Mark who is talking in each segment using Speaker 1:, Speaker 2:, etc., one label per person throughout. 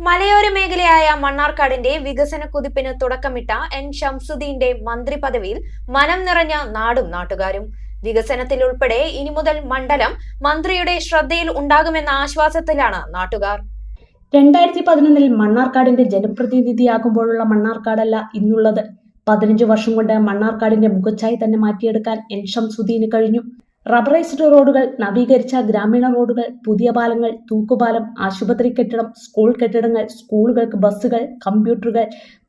Speaker 1: മലയോര മേഖലയായ മണ്ണാർക്കാടിന്റെ വികസന കുതിപ്പിന് തുടക്കമിട്ട എൻ ഷംസുദ്ദീന്റെ മന്ത്രി പദവിയിൽ മനം നിറഞ്ഞ നാടും നാട്ടുകാരും. വികസനത്തിൽ ഉൾപ്പെടെ ഇനി മുതൽ മണ്ഡലം മന്ത്രിയുടെ ശ്രദ്ധയിൽ ഉണ്ടാകുമെന്ന ആശ്വാസത്തിലാണ് നാട്ടുകാർ.
Speaker 2: 2011 മണ്ണാർക്കാടിന്റെ ജനപ്രതിനിധിയാകുമ്പോഴുള്ള മണ്ണാർക്കാടല്ല ഇന്നുള്ളത്. 15 വർഷം കൊണ്ട് മണ്ണാർക്കാടിന്റെ മുഖച്ഛായ തന്നെ മാറ്റിയെടുക്കാൻ എൻ ഷംസുദ്ദീന് കഴിഞ്ഞു. റബ്ബറൈസ്ഡ് റോഡുകൾ, നവീകരിച്ച ഗ്രാമീണ റോഡുകൾ, പുതിയ പാലങ്ങൾ, തൂക്കുപാലം, ആശുപത്രി കെട്ടിടം, സ്കൂൾ കെട്ടിടങ്ങൾ, സ്കൂളുകൾക്ക് ബസ്സുകൾ, കമ്പ്യൂട്ടറുകൾ,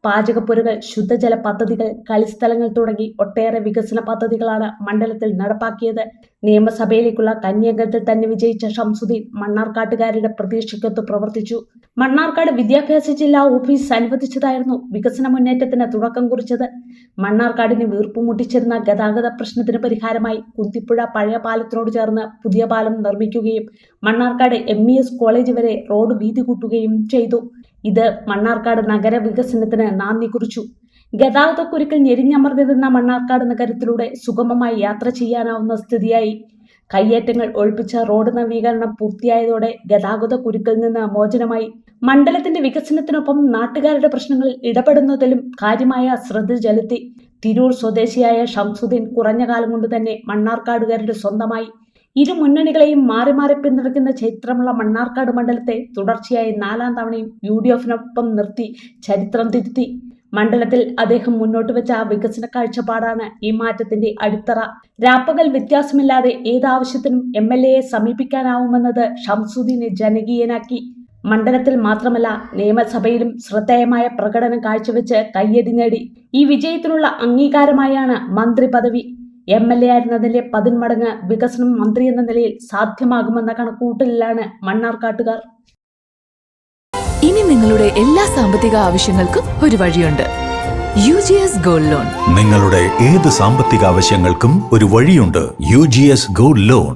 Speaker 2: പാചകപ്പുരകൾ, ശുദ്ധജല പദ്ധതികൾ, കളിസ്ഥലങ്ങൾ തുടങ്ങി ഒട്ടേറെ വികസന പദ്ധതികളാണ് മണ്ഡലത്തിൽ നടപ്പാക്കിയത്. നിയമസഭയിലേക്കുള്ള കന്യാംഗത്തിൽ തന്നെ വിജയിച്ച ഷംസുദ്ദീൻ മണ്ണാർക്കാട്ടുകാരുടെ പ്രതീക്ഷയ്ക്കൊത്ത് പ്രവർത്തിച്ചു. മണ്ണാർക്കാട് വിദ്യാഭ്യാസ ജില്ലാ ഓഫീസ് അനുവദിച്ചതായിരുന്നു വികസന മുന്നേറ്റത്തിന് തുടക്കം കുറിച്ചത്. മണ്ണാർക്കാടിന് വീർപ്പുമുട്ടിച്ചിരുന്ന ഗതാഗത പ്രശ്നത്തിന് പരിഹാരമായി കുന്തിപ്പുഴ പഴയ പാലത്തിനോട് ചേർന്ന് പുതിയ പാലം നിർമ്മിക്കുകയും മണ്ണാർക്കാട് MES കോളേജ് വരെ റോഡ് വീതി കൂട്ടുകയും ചെയ്തു. ഇത് മണ്ണാർക്കാട് നഗര വികസനത്തിന് നാന്ദി കുറിച്ചു. ഗതാഗതക്കുരുക്കിൽ ഞെരിഞ്ഞമർന്നിരുന്ന മണ്ണാർക്കാട് നഗരത്തിലൂടെ സുഗമമായി യാത്ര ചെയ്യാനാവുന്ന സ്ഥിതിയായി. കയ്യേറ്റങ്ങൾ ഒഴിപ്പിച്ച റോഡ് നവീകരണം പൂർത്തിയായതോടെ ഗതാഗത കുരുക്കിൽ നിന്ന് മോചനമായി. മണ്ഡലത്തിന്റെ വികസനത്തിനൊപ്പം നാട്ടുകാരുടെ പ്രശ്നങ്ങളിൽ ഇടപെടുന്നതിലും കാര്യമായ ശ്രദ്ധ ചെലുത്തി. തിരൂർ സ്വദേശിയായ ഷംസുദ്ദീൻ കുറഞ്ഞ കാലം കൊണ്ട് തന്നെ മണ്ണാർക്കാടുകാരുടെ സ്വന്തമായി. ഇരു മുന്നണികളെയും മാറി മാറി പിന്തുണയ്ക്കുന്ന ചരിത്രമുള്ള മണ്ണാർക്കാട് മണ്ഡലത്തെ തുടർച്ചയായി 4ാം തവണയും UDF-നൊപ്പം നിർത്തി ചരിത്രം തിരുത്തി. മണ്ഡലത്തിൽ അദ്ദേഹം മുന്നോട്ട് വെച്ച വികസന കാഴ്ചപ്പാടാണ് ഈ മാറ്റത്തിന്റെ അടിത്തറ. രാപ്പകൽ വ്യത്യാസമില്ലാതെ ഏതാവശ്യത്തിനും MLA-യെ സമീപിക്കാനാവുമെന്നത് ഷംസുദ്ദീനെ ജനകീയനാക്കി. മണ്ഡലത്തിൽ മാത്രമല്ല നിയമസഭയിലും ശ്രദ്ധേയമായ പ്രകടനം കാഴ്ചവെച്ച് കയ്യടി നേടി. ഈ വിജയത്തിനുള്ള അംഗീകാരമായാണ് മന്ത്രി പദവി. MLA ആയിരുന്നതിന്റെ 10 മടങ്ങ് വികസനം മന്ത്രി എന്ന നിലയിൽ സാധ്യമാകുമെന്ന കണക്കുകൂട്ടലിലാണ് മണ്ണാർക്കാട്ടുകാർ.
Speaker 3: ഇനി നിങ്ങളുടെ എല്ലാ സാമ്പത്തിക ആവശ്യങ്ങൾക്കും ഒരു വഴിയുണ്ട്. UGS gold loan.
Speaker 4: നിങ്ങളുടെ ഏത് സാമ്പത്തിക ആവശ്യങ്ങൾക്കും ഒരു വഴിയുണ്ട്. UGS gold loan.